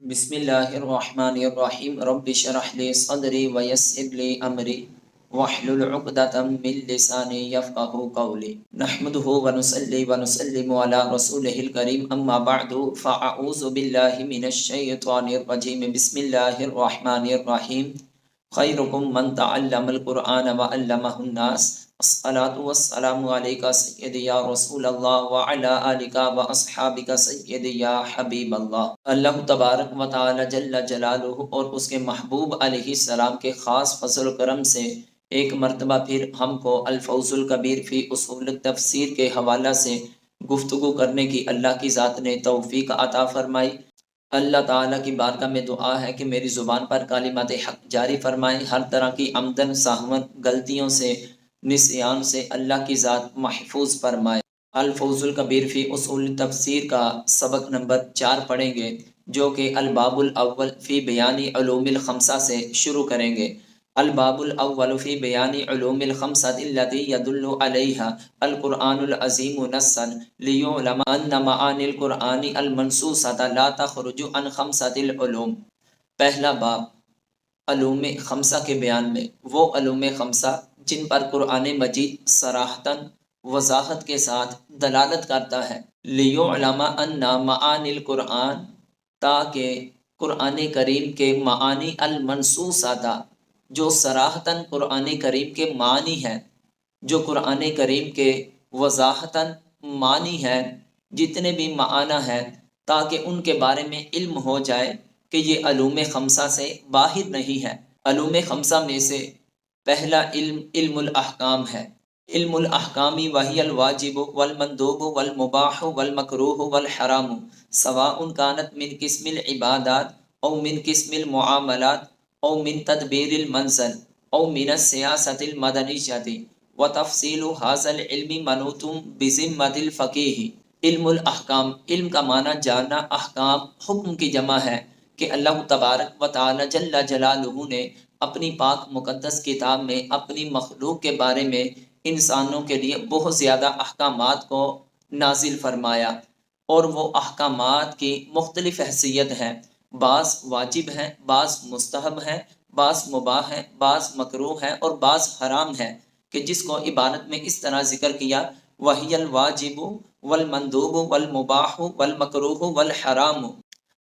بسم اللہ الرحمن الرحیم رب اشرح لی صدری ویسر لی امری واحلل عقدۃ من لسانی یفقهوا قولی نحمده ونصلی ونسلم علی رسولہ الکریم اما بعد فاعوذ باللہ من الشیطان الرجیم بسم اللہ الرحمن الرحیم خیرکم من تعلم القرآن وعلمہ الناس الصلاة والسلام علیکہ سیدی یا رسول اللہ وعلا آلکہ واصحابکہ سیدی یا حبیب اللہ۔ اللہ تبارک و تعالی جل جلالہ اور اس کے محبوب علیہ السلام کے خاص فضل و کرم سے ایک مرتبہ پھر ہم کو الفوز الکبیر فی اصول التفسیر کے حوالہ سے گفتگو کرنے کی اللہ کی ذات نے توفیق عطا فرمائی۔ اللہ تعالیٰ کی بارگاہ میں دعا ہے کہ میری زبان پر کلمات حق جاری فرمائیں، ہر طرح کی آمدن سہون غلطیوں سے نسیان سے اللہ کی ذات محفوظ فرمائے۔ الفوز الکبیر فی اصول تفسیر کا سبق نمبر 4 پڑھیں گے، جو کہ الباب الاول فی بیان علوم الخمسہ سے شروع کریں گے۔ الباب الاول فی بیان علوم الخمسہ التي يدل عليها القرآن العظیم نصا ليعلم ان معانی القرآن المنصوصة لا تخرج عن خمسة العلوم۔ پہلا باب علوم خمسہ کے بیان میں، وہ علوم خمسہ جن پر قرآن مجید صراحتاً وضاحت کے ساتھ دلالت کرتا ہے۔ لِيُعْلَمَ أَنَّ مَعَانِي الْقُرْآنِ، تاکہ قرآن کریم کے معانی المنصوصہ جو صراحتاً قرآن کریم کے معنی ہیں، جو قرآن کریم کے وضاحتاً معنی ہیں، جتنے بھی معنی ہیں، تاکہ ان کے بارے میں علم ہو جائے کہ یہ علوم خمسہ سے باہر نہیں ہے۔ علوم خمسہ میں سے پہلا علم علم الاحکام ہے۔ علم الاحکام وہی الواجب والمندوب والمباح والمکروہ والحرام سواء كانت من قسم العبادات او من قسم المعاملات او من تدبیر المنزل او من السیاست المدنیۃ وتفصیل هذا العلم منوط بذمۃ الفقیہ۔ علم الاحکام، علم کا معنی جاننا، احکام حکم کی جمع ہے کہ اللہ تبارک و تعالی جل جلالہ نے اپنی پاک مقدس کتاب میں اپنی مخلوق کے بارے میں انسانوں کے لیے بہت زیادہ احکامات کو نازل فرمایا، اور وہ احکامات کی مختلف حیثیت ہیں۔ بعض واجب ہیں، بعض مستحب ہیں، بعض مباح ہیں، بعض مکروہ ہیں اور بعض حرام ہیں، کہ جس کو عبارت میں اس طرح ذکر کیا، وہی الواجب والمندوب والمباح والمکروہ والحرام۔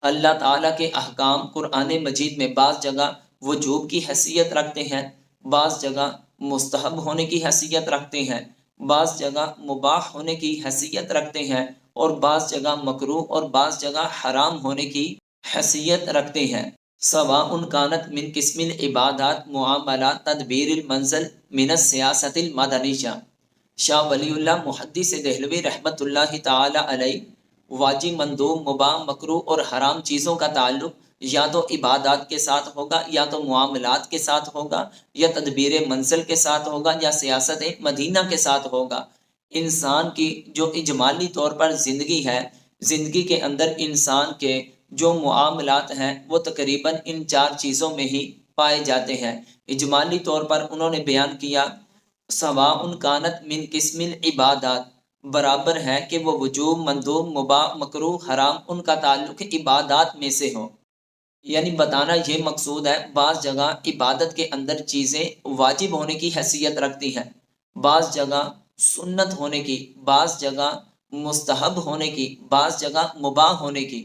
اللہ تعالیٰ کے احکام قرآن مجید میں بعض جگہ وجوب کی حیثیت رکھتے ہیں، بعض جگہ مستحب ہونے کی حیثیت رکھتے ہیں، بعض جگہ مباح ہونے کی حیثیت رکھتے ہیں، اور بعض جگہ مکروہ اور بعض جگہ حرام ہونے کی حیثیت رکھتے ہیں۔ سواء كانت من قسم العبادات معاملات تدبیر المنزل من السیاست المدنیہ۔ شاہ ولی اللہ محدث دہلوی رحمۃ اللہ تعالی علیہ، واجب، مندوب، مباح، مکروہ اور حرام چیزوں کا تعلق یا تو عبادات کے ساتھ ہوگا، یا تو معاملات کے ساتھ ہوگا، یا تدبیر منزل کے ساتھ ہوگا، یا سیاست مدینہ کے ساتھ ہوگا۔ انسان کی جو اجمالی طور پر زندگی ہے، زندگی کے اندر انسان کے جو معاملات ہیں وہ تقریباً ان 4 چیزوں میں ہی پائے جاتے ہیں۔ اجمالی طور پر انہوں نے بیان کیا، سواء كانت من قسم العبادات، برابر ہے کہ وہ وجوب، مندوب، مباح، مکروہ، حرام ان کا تعلق عبادات میں سے ہو۔ یعنی بتانا یہ مقصود ہے، بعض جگہ عبادت کے اندر چیزیں واجب ہونے کی حیثیت رکھتی ہیں، بعض جگہ سنت ہونے کی، بعض جگہ مستحب ہونے کی، بعض جگہ مباح ہونے کی،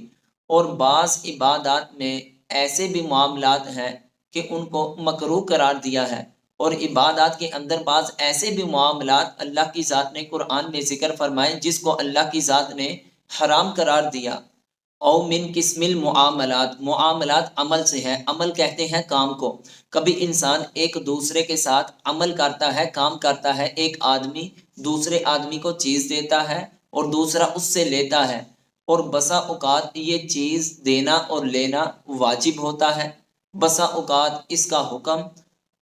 اور بعض عبادات میں ایسے بھی معاملات ہیں کہ ان کو مکروہ قرار دیا ہے، اور عبادات کے اندر بعض ایسے بھی معاملات اللہ کی ذات نے قرآن میں ذکر فرمائے جس کو اللہ کی ذات نے حرام قرار دیا۔ او من قسم المعاملات، معاملات عمل سے ہے، عمل کہتے ہیں کام کو۔ کبھی انسان ایک دوسرے کے ساتھ عمل کرتا ہے، کام کرتا ہے، ایک آدمی دوسرے آدمی کو چیز دیتا ہے اور دوسرا اس سے لیتا ہے، اور بسا اوقات یہ چیز دینا اور لینا واجب ہوتا ہے، بسا اوقات اس کا حکم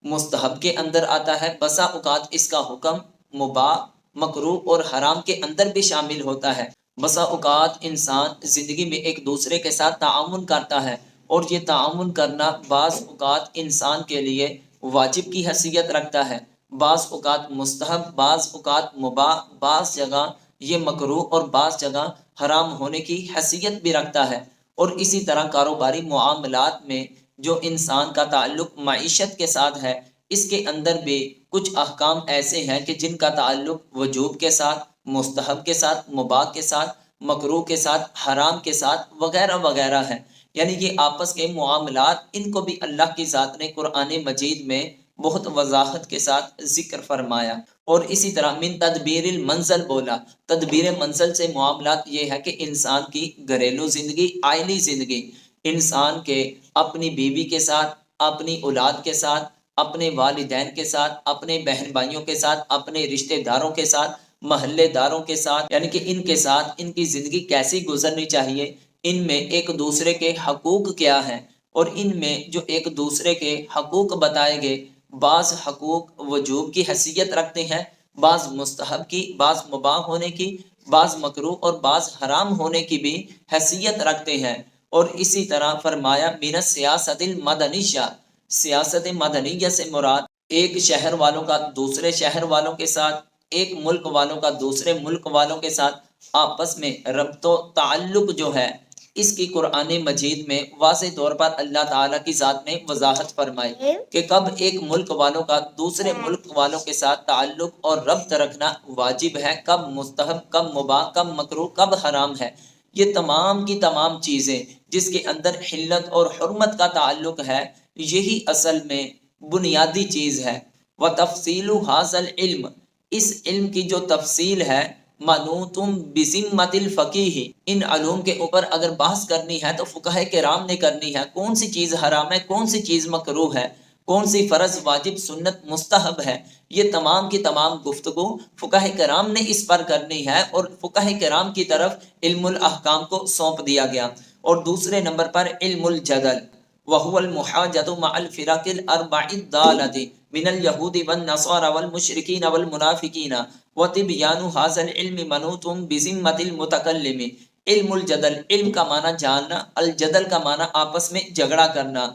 مستحب کے اندر آتا ہے، بسا اوقات اس کا حکم مباح، مکروہ اور حرام کے اندر بھی شامل ہوتا ہے۔ بسا اوقات انسان زندگی میں ایک دوسرے کے ساتھ تعاون کرتا ہے، اور یہ تعاون کرنا بعض اوقات انسان کے لیے واجب کی حیثیت رکھتا ہے، بعض اوقات مستحب، بعض اوقات مباح، بعض جگہ یہ مکروہ اور بعض جگہ حرام ہونے کی حیثیت بھی رکھتا ہے۔ اور اسی طرح کاروباری معاملات میں جو انسان کا تعلق معیشت کے ساتھ ہے، اس کے اندر بھی کچھ احکام ایسے ہیں کہ جن کا تعلق وجوب کے ساتھ، مستحب کے ساتھ، مباح کے ساتھ، مکروہ کے ساتھ، حرام کے ساتھ وغیرہ وغیرہ ہے۔ یعنی یہ آپس کے معاملات، ان کو بھی اللہ کی ذات نے قرآن مجید میں بہت وضاحت کے ساتھ ذکر فرمایا۔ اور اسی طرح من تدبیر المنزل بولا، تدبیر منزل سے معاملات یہ ہے کہ انسان کی گھریلو زندگی، آئلی زندگی، انسان کے اپنی بیوی کے ساتھ، اپنی اولاد کے ساتھ، اپنے والدین کے ساتھ، اپنے بہن بھائیوں کے ساتھ، اپنے رشتہ داروں کے ساتھ، محلے داروں کے ساتھ، یعنی کہ ان کے ساتھ ان کی زندگی کیسی گزرنی چاہیے، ان میں ایک دوسرے کے حقوق کیا ہیں، اور ان میں جو ایک دوسرے کے حقوق بتائے گئے، بعض حقوق وجوب کی حیثیت رکھتے ہیں، بعض مستحب کی، بعض مباح ہونے کی، بعض مکروہ اور بعض حرام ہونے کی بھی حیثیت رکھتے ہیں۔ اور اسی طرح فرمایا من السیاست المدنیہ، سیاست مدنیہ سے مراد ایک شہر والوں کا دوسرے شہر والوں کے ساتھ، ایک ملک والوں کا دوسرے ملک والوں کے ساتھ آپس میں ربط و تعلق جو ہے، اس کی قرآن مجید میں واضح طور پر اللہ تعالیٰ کی ذات نے وضاحت فرمائی کہ کب ایک ملک والوں کا دوسرے ملک والوں کے ساتھ تعلق اور ربط رکھنا واجب ہے، کب مستحب، کب مباح، کب مکروہ، کب حرام ہے۔ یہ تمام کی تمام چیزیں جس کے اندر حلت اور حرمت کا تعلق ہے، یہی اصل میں بنیادی چیز ہے۔ وَتَفْصِيلُ هَذَا الْعِلْمِ، اس علم کی جو تفصیل ہے، منوتم بذمۃ الفقیہ، ان علوم کے اوپر اگر بحث کرنی ہے تو فقہائے کرام نے کرنی ہے، کون سی چیز حرام ہے، کون سی چیز مکروہ ہے، کون سی فرض، واجب، سنت، مستحب ہے، یہ تمام کی تمام گفتگو فقہائے کرام نے اس پر کرنی ہے، اور فقہائے کرام کی طرف علم الاحکام کو سونپ دیا گیا۔ اور دوسرے نمبر پر علم الجدل، وهو المحاجة مع الفرق الاربع الضالة من اليهود والنصارى والمشركين والمنافقين وتبيان هذا العلم منوط بذمة المتكلم۔ علم الجدل، علم کا معنی جاننا، الجدل کا معنی آپس میں جھگڑا کرنا،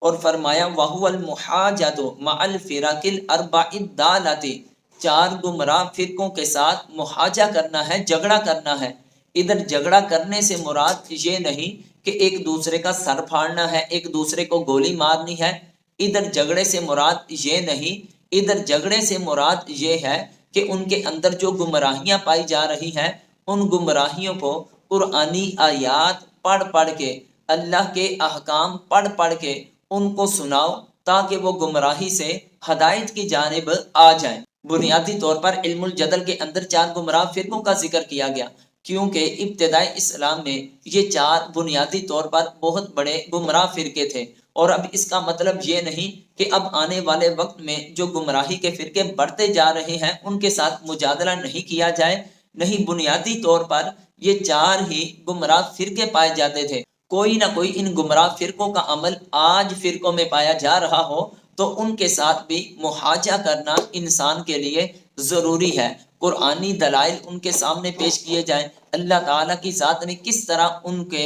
اور فرمایا وَهُوَ الْمُحَاجَةُ مَعَ الْفِرَقِ الْأَرْبَعِ الضَّالَّةِ، چار گمراہ فرقوں کے ساتھ محاجہ کرنا ہے، جھگڑا کرنا ہے۔ ادھر جھگڑا کرنے سے مراد یہ نہیں کہ ایک دوسرے کا سر پھاڑنا ہے، ایک دوسرے کو گولی مارنی ہے، ادھر جھگڑے سے مراد یہ نہیں، ادھر جھگڑے سے مراد یہ ہے کہ ان کے اندر جو گمراہیاں پائی جا رہی ہیں، ان گمراہیوں کو قرآنی آیات پڑھ پڑھ کے، اللہ کے احکام پڑھ پڑھ کے ان کو سناؤ، تاکہ وہ گمراہی سے ہدایت کی جانب آ جائیں۔ بنیادی طور پر علم الجدل کے اندر چار گمراہ فرقوں کا ذکر کیا گیا، کیونکہ ابتدائی اسلام میں یہ چار بنیادی طور پر بہت بڑے گمراہ فرقے تھے۔ اور اب اس کا مطلب یہ نہیں کہ اب آنے والے وقت میں جو گمراہی کے فرقے بڑھتے جا رہے ہیں ان کے ساتھ مجادلہ نہیں کیا جائے، نہیں، بنیادی طور پر یہ چار ہی گمراہ فرقے پائے جاتے تھے۔ کوئی نہ کوئی ان گمراہ فرقوں کا عمل آج فرقوں میں پایا جا رہا ہو تو ان کے ساتھ بھی محاجہ کرنا انسان کے لیے ضروری ہے۔ قرآنی دلائل ان کے سامنے پیش کیے جائیں، اللہ تعالیٰ کی ذات نے کس طرح ان کے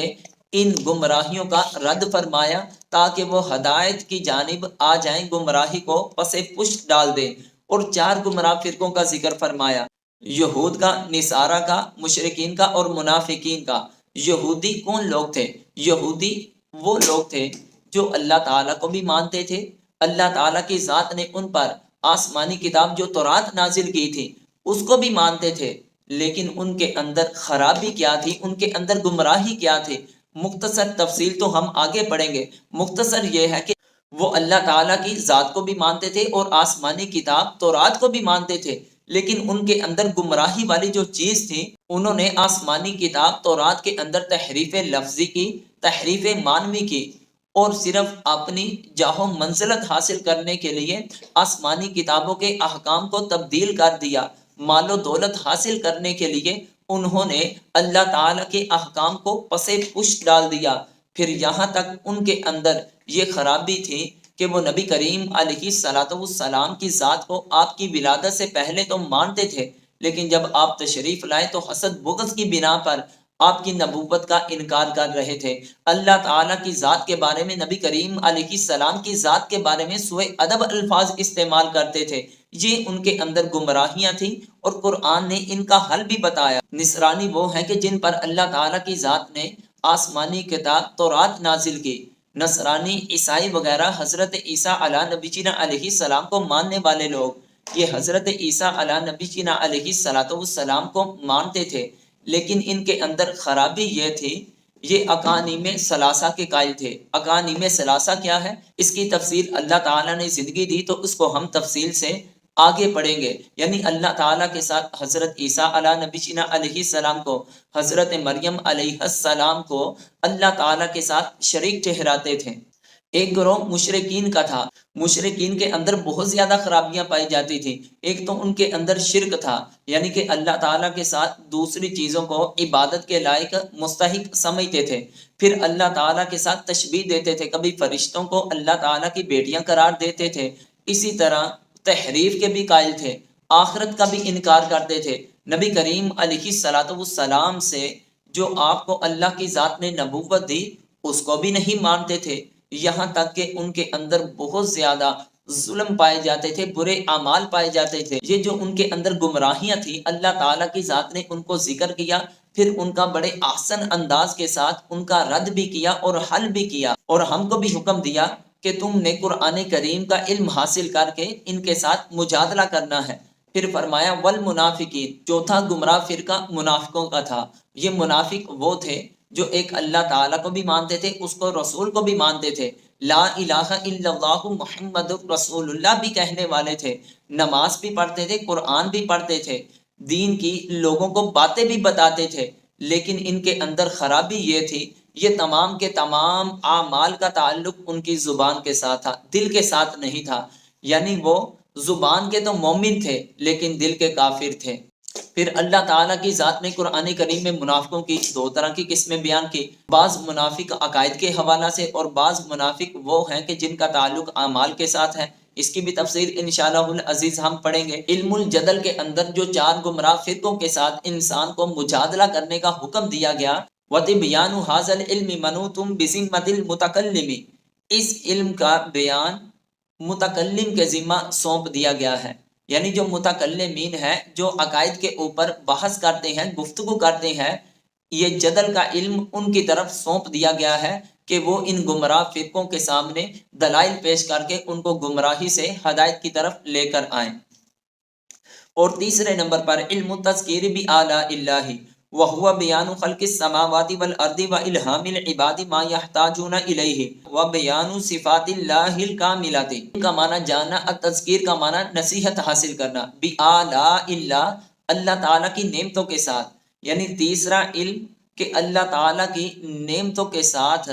ان گمراہیوں کا رد فرمایا تاکہ وہ ہدایت کی جانب آ جائیں، گمراہی کو پس پشت ڈال دیں۔ اور چار گمراہ فرقوں کا ذکر فرمایا، یہود کا، نصارہ کا، مشرکین کا اور منافقین کا۔ یہودی کون لوگ تھے؟ یہودی وہ لوگ تھے جو اللہ تعالیٰ کو بھی مانتے تھے، اللہ تعالیٰ کی ذات نے ان پر آسمانی کتاب جو تورات نازل کی تھی اس کو بھی مانتے تھے، لیکن ان کے اندر خرابی کیا تھی، ان کے اندر گمراہی کیا تھی، مختصر تفصیل تو ہم آگے پڑھیں گے۔ مختصر یہ ہے کہ وہ اللہ تعالیٰ کی ذات کو بھی مانتے تھے اور آسمانی کتاب تورات کو بھی مانتے تھے، لیکن ان کے اندر گمراہی والی جو چیز تھی، انہوں نے آسمانی کتاب تورات کے اندر تحریف لفظی کی، تحریف معنوی کی، اور صرف اپنی جاہ و منزلت حاصل کرنے کے لیے آسمانی کتابوں کے احکام کو تبدیل کر دیا، مال و دولت حاصل کرنے کے لیے انہوں نے اللہ تعالیٰ کے احکام کو پس پشت ڈال دیا۔ پھر یہاں تک ان کے اندر یہ خرابی تھی کہ وہ نبی کریم علیہ الصلوۃ والسلام کی ذات کو آپ کی ولادت سے پہلے تو مانتے تھے، لیکن جب آپ تشریف لائے تو حسد بغض کی بنا پر آپ کی نبوت کا انکار کر رہے تھے، اللہ تعالیٰ کی ذات کے بارے میں، نبی کریم علیہ السلام کی ذات کے بارے میں سوء ادب الفاظ استعمال کرتے تھے۔ یہ ان کے اندر گمراہیاں تھیں اور قرآن نے ان کا حل بھی بتایا۔ نصرانی وہ ہیں کہ جن پر اللہ تعالیٰ کی ذات نے آسمانی کتاب تورات نازل کی۔ نصرانی، عیسائی وغیرہ حضرت عیسیٰ علیہ نبی جینا علیہ السلام کو ماننے والے لوگ یہ حضرت عیسیٰ علیہ نبی جینا علیہ السلام کو مانتے تھے، لیکن ان کے اندر خرابی یہ تھی، یہ اقانیم ثلاثہ کے قائل تھے۔ اقانیم ثلاثہ کیا ہے؟ اس کی تفصیل اللہ تعالیٰ نے زندگی دی تو اس کو ہم تفصیل سے آگے پڑھیں گے۔ یعنی اللہ تعالیٰ کے ساتھ حضرت عیسیٰ علیہ نبی جینا علیہ السلام کو، حضرت مریم علیہ السلام کو اللہ تعالیٰ کے ساتھ شریک ٹھہراتے تھے۔ ایک گروہ مشرکین کا تھا۔ مشرکین کے اندر بہت زیادہ خرابیاں پائی جاتی تھیں۔ ایک تو ان کے اندر شرک تھا، یعنی کہ اللہ تعالیٰ کے ساتھ دوسری چیزوں کو عبادت کے لائق مستحق سمجھتے تھے۔ پھر اللہ تعالیٰ کے ساتھ تشبیہ دیتے تھے، کبھی فرشتوں کو اللہ تعالیٰ کی بیٹیاں قرار دیتے تھے۔ اسی طرح تحریف کے بھی قائل تھے، آخرت کا بھی انکار کرتے تھے۔ نبی کریم علیہ السلام سے جو آپ کو اللہ کی ذات نے نبوت دی اس کو بھی نہیں مانتے تھے، یہاں تک کہ ان کے اندر بہت زیادہ ظلم پائے جاتے تھے، برے اعمال پائے جاتے تھے۔ یہ جو ان کے اندر گمراہیاں تھیں، اللہ تعالیٰ کی ذات نے ان کو ذکر کیا، پھر ان کا بڑے احسن انداز کے ساتھ ان کا رد بھی کیا اور حل بھی کیا، اور ہم کو بھی حکم دیا کہ تم نے قرآن کریم کا علم حاصل کر کے ان کے ساتھ مجادلہ کرنا ہے۔ پھر فرمایا والمنافقین، چوتھا گمراہ فرقہ منافقوں کا تھا۔ یہ منافق وہ تھے جو ایک اللہ تعالیٰ کو بھی مانتے تھے، اس کو رسول کو بھی مانتے تھے، لا الہ الا اللہ محمد رسول اللہ بھی کہنے والے تھے، نماز بھی پڑھتے تھے، قرآن بھی پڑھتے تھے، دین کی لوگوں کو باتیں بھی بتاتے تھے، لیکن ان کے اندر خرابی یہ تھی، یہ تمام کے تمام اعمال کا تعلق ان کی زبان کے ساتھ تھا، دل کے ساتھ نہیں تھا۔ یعنی وہ زبان کے تو مومن تھے لیکن دل کے کافر تھے۔ پھر اللہ تعالیٰ کی ذات نے قرآن کریم میں منافقوں کی دو طرح کی قسمیں بیان کی، بعض منافق عقائد کے حوالہ سے اور بعض منافق وہ ہیں کہ جن کا تعلق اعمال کے ساتھ ہے۔ اس کی بھی تفسیر انشاءاللہ العزیز ہم پڑھیں گے۔ علم الجدل کے اندر جو چار گمراہ فرقوں کے ساتھ انسان کو مجادلہ کرنے کا حکم دیا گیا، وَتِبْيَانُ هَذَا الْعِلْمِ مَنُوطٌ بِذِمَّةِ الْمُتَكَلِّمِ، اس علم کا بیان متکلم کے ذمہ سونپ دیا گیا ہے۔ یعنی جو متکلمین ہیں، جو عقائد کے اوپر بحث کرتے ہیں، گفتگو کرتے ہیں، یہ جدل کا علم ان کی طرف سونپ دیا گیا ہے کہ وہ ان گمراہ فرقوں کے سامنے دلائل پیش کر کے ان کو گمراہی سے ہدایت کی طرف لے کر آئیں۔ اور تیسرے نمبر پر علم التذکیر بآلاء اللہ وَهُوَ بِيَانُ خَلْقِ السَّمَاوَاتِ وَالْأَرْضِ وَإِلْهَامِ الْعِبَادِ مَا يَحْتَاجُونَ إِلَيْهِ وَبِيَانُ صِفَاتِ اللَّهِ الْكَامِلَةِ۔ کا معنی جاننا، التذکیر کا معنی نصیحت حاصل کرنا، بِآلاء اللہ، اللہ تعالیٰ کی نعمتوں کے ساتھ۔ یعنی تیسرا علم کہ اللہ تعالیٰ کی نعمتوں کے ساتھ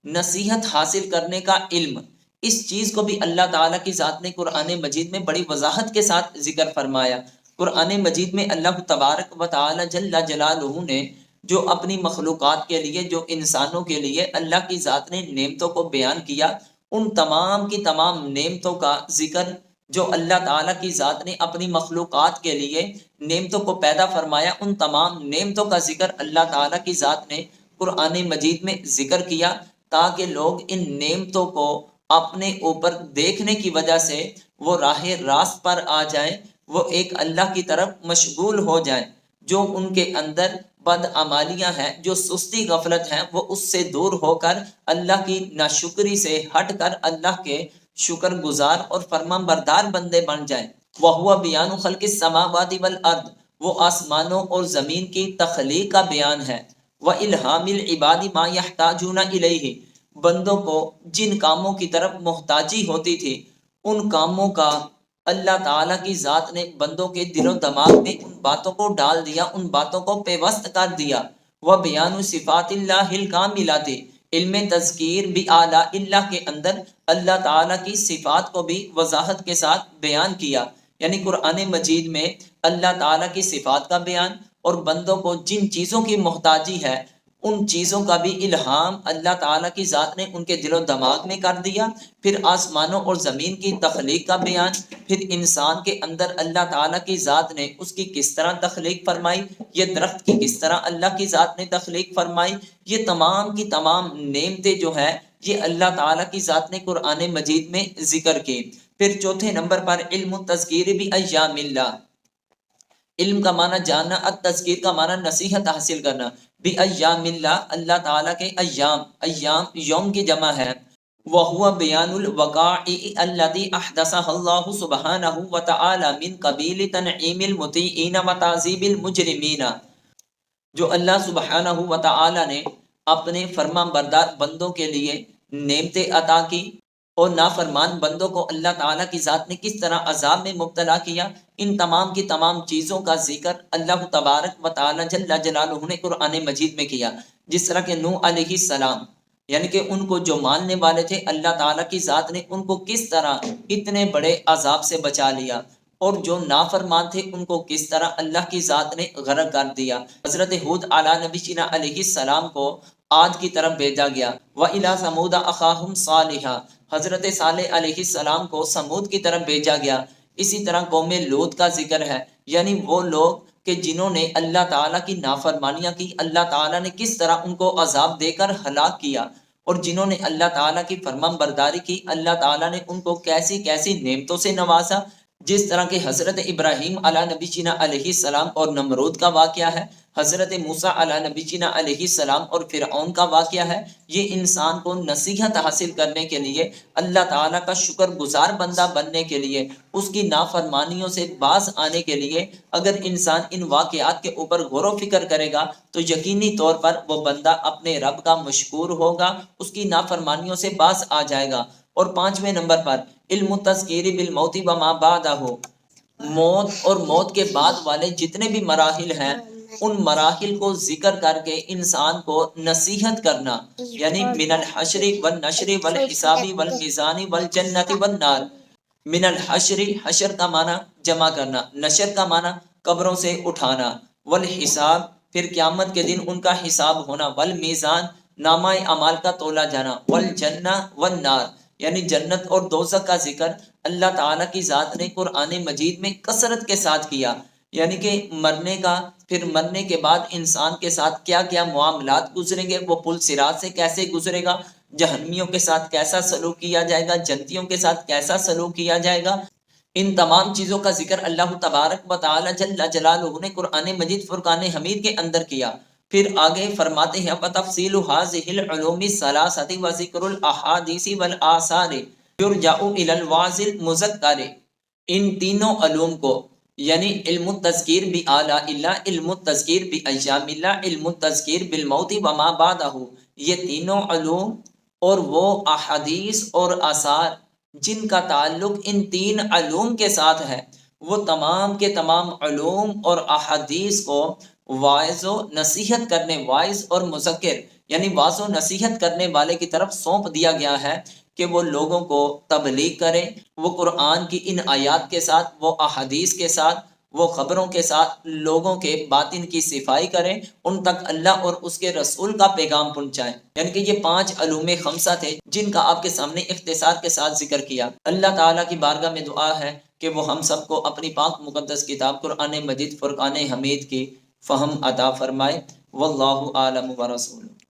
نصیحت حاصل کرنے کا علم، اس چیز کو بھی اللہ تعالیٰ کی ذات نے قرآن مجید میں بڑی وضاحت کے ساتھ ذکر فرمایا۔ قرآن مجید میں اللہ تبارک و تعالی جل جلالہ نے جو اپنی مخلوقات کے لیے، جو انسانوں کے لیے اللہ کی ذات نے نعمتوں کو بیان کیا، ان تمام کی تمام نعمتوں کا ذکر جو اللہ تعالیٰ کی ذات نے اپنی مخلوقات کے لیے نعمتوں کو پیدا فرمایا، ان تمام نعمتوں کا ذکر اللہ تعالیٰ کی ذات نے قرآن مجید میں ذکر کیا، تاکہ لوگ ان نعمتوں کو اپنے اوپر دیکھنے کی وجہ سے وہ راہ راست پر آ جائیں، وہ ایک اللہ کی طرف مشغول ہو جائیں۔ جو ان کے اندر بد عمالیاں ہیں، جو سستی غفلت ہیں، وہ اس سے دور ہو کر اللہ کی ناشکری سے ہٹ کر اللہ کے شکر گزار اور فرمان بردار بندے بن جائیں۔ وَهُوَ بِيَانُ خَلْقِ السَّمَاوَاتِ وَالْأَرْضِ، وہ آسمانوں اور زمین کی تخلیق کا بیان ہے۔ وَإِلْهَامِ الْعِبَادِ مَا يَحْتَاجُونَ إِلَيْهِ، بندوں کو جن کاموں کی طرف محتاجی ہوتی تھی، ان کاموں کا اللہ تعالیٰ کی ذات نے بندوں کے دل و دماغ میں ان باتوں کو ڈال دیا، ان باتوں کو پیوست کر دیا۔ وَبِيَانُ صِفَاتِ اللَّهِ الْكَامِلَةِ، علم تذکیر بِآلاء اللہ کے اندر اللہ تعالیٰ کی صفات کو بھی وضاحت کے ساتھ بیان کیا۔ یعنی قرآن مجید میں اللہ تعالیٰ کی صفات کا بیان اور بندوں کو جن چیزوں کی محتاجی ہے، ان چیزوں کا بھی الہام اللہ تعالیٰ کی ذات نے ان کے دل و دماغ میں کر دیا۔ پھر آسمانوں اور زمین کی تخلیق کا بیان، پھر انسان کے اندر اللہ تعالیٰ کی ذات نے اس کی کس طرح تخلیق فرمائی، یہ درخت کی کس طرح اللہ کی ذات نے تخلیق فرمائی، یہ تمام کی تمام نعمتیں جو ہے یہ اللہ تعالیٰ کی ذات نے قرآن مجید میں ذکر کی۔ پھر چوتھے نمبر پر علم التذکیر بایام اللہ، علم کا معنی جاننا، التذکیر کا معنی نصیحت حاصل کرنا۔ بِأَيَّامِ اللہ، اللہ تعالیٰ کے ایام، ایام یوم کی جمع ہے، وَهُوَ بِيَانُ الْوَقَائِعِ الَّتِي أَحْدَثَهَا اللَّهُ سُبْحَانَهُ وَتَعَالَى مِنْ قَبِيلِ تَنْعِيمِ الْمُطِيعِينَ وَتَعْذِيبِ الْمُجْرِمِينَ، جو اللہ سبحانہ و تعالی نے اپنے فرما بردار بندوں کے لیے نعمتیں عطا کی، اور نافرمان بندوں کو اللہ تعالیٰ کی ذات نے کس طرح عذاب میں مبتلا کیا، ان تمام کی تمام چیزوں کا ذکر اللہ تبارک و تعالی جل جلالہ نے قرآن مجید میں کیا۔ جس طرح کہ نوح علیہ السلام، یعنی کہ ان کو جو ماننے والے تھے، اللہ تعالیٰ کی ذات نے ان کو کس طرح اتنے بڑے عذاب سے بچا لیا، اور جو نافرمان تھے ان کو کس طرح اللہ کی ذات نے غرق کر دیا۔ حضرت ہود علی نبینا علیہ السلام کو عاد کی طرف بھیجا گیا، وَإِلَىٰ ثَمُودَ أَخَاهُمْ صَالِحًا، حضرت صالح علیہ السلام کو سمود کی طرف بھیجا گیا۔ اسی طرح قوم لوط کا ذکر ہے، یعنی وہ لوگ کہ جنہوں نے اللہ تعالیٰ کی نافرمانیاں کی، اللہ تعالیٰ نے کس طرح ان کو عذاب دے کر ہلاک کیا، اور جنہوں نے اللہ تعالیٰ کی فرمان برداری کی، اللہ تعالیٰ نے ان کو کیسی کیسی نعمتوں سے نوازا۔ جس طرح کہ حضرت ابراہیم علی نبینا علیہ السلام اور نمرود کا واقعہ ہے، حضرت موسیٰ علی نبینا علیہ السلام اور فرعون کا واقعہ ہے۔ یہ انسان کو نصیحت حاصل کرنے کے لیے، اللہ تعالیٰ کا شکر گزار بندہ بننے کے لیے، اس کی نافرمانیوں سے باز آنے کے لیے، اگر انسان ان واقعات کے اوپر غور و فکر کرے گا تو یقینی طور پر وہ بندہ اپنے رب کا مشکور ہوگا، اس کی نافرمانیوں سے باز آ جائے گا۔ اور 5ویں نمبر پر علم التذکیر بالموت وما بعدہ، موت اور موت کے بعد والے جتنے بھی مراحل ہیں، ان مراحل کو ذکر کر کے انسان کو نصیحت کرنا، یعنی من الحشر والنشر والحساب والمیزان والجنت والنار۔ من الحشر، حشر کا معنی جمع کرنا، نشر کا معنی قبروں سے اٹھانا، والحساب پھر قیامت کے دن ان کا حساب ہونا، والمیزان نامہ اعمال کا تولا جانا، والجنہ والنار یعنی جنت اور دوزخ کا ذکر اللہ تعالیٰ کی ذات نے قرآن مجید میں کثرت کے ساتھ کیا، یعنی کہ مرنے کا، پھر مرنے کے بعد انسان کے ساتھ کیا کیا معاملات گزریں گے، وہ پل صراط سے کیسے گزرے گا، جہنمیوں کے ساتھ کیسا سلوک کیا جائے گا، جنتیوں کے ساتھ کیسا سلوک کیا جائے گا، ان تمام چیزوں کا ذکر اللہ تبارک و تعالی جل جلالہ نے قرآن مجید فرقان حمید کے اندر کیا۔ پھر آگے فرماتے ہیں وَتَفْصِيلُ هَذِهِ الْعُلُومِ الثَّلَاثَةِ وَذِكْرُ الْأَحَادِيثِ وَالْآثَارِ يُرْجَعُ إِلَى الْوَاعِظِ الْمُذَكَّرِ، ان تینوں علوم کو، یعنی علم التذکیر بآلاء اللہ، علم التذکیر بأیام اللہ، علم التذکیر بالموت وما بعدہ، یہ تینوں علوم اور وہ احادیث اور آثار جن کا تعلق ان تین علوم کے ساتھ ہے، وہ تمام کے تمام علوم اور احادیث کو واعظ و نصیحت کرنے، واعظ اور مذکر یعنی واعظ و نصیحت کرنے والے کی طرف سونپ دیا گیا ہے کہ وہ لوگوں کو تبلیغ کریں، وہ قرآن کی ان آیات کے ساتھ، وہ احادیث کے ساتھ، وہ خبروں کے ساتھ لوگوں کے باطن کی صفائی کریں، ان تک اللہ اور اس کے رسول کا پیغام پہنچائیں۔ یعنی کہ یہ 5 علوم خمسہ تھے جن کا آپ کے سامنے اختصار کے ساتھ ذکر کیا۔ اللہ تعالیٰ کی بارگاہ میں دعا ہے کہ وہ ہم سب کو اپنی پاک مقدس کتاب قرآن مجید فرقان حمید کی فہم عطا فرمائے۔ واللہ اعلم ورسولہ۔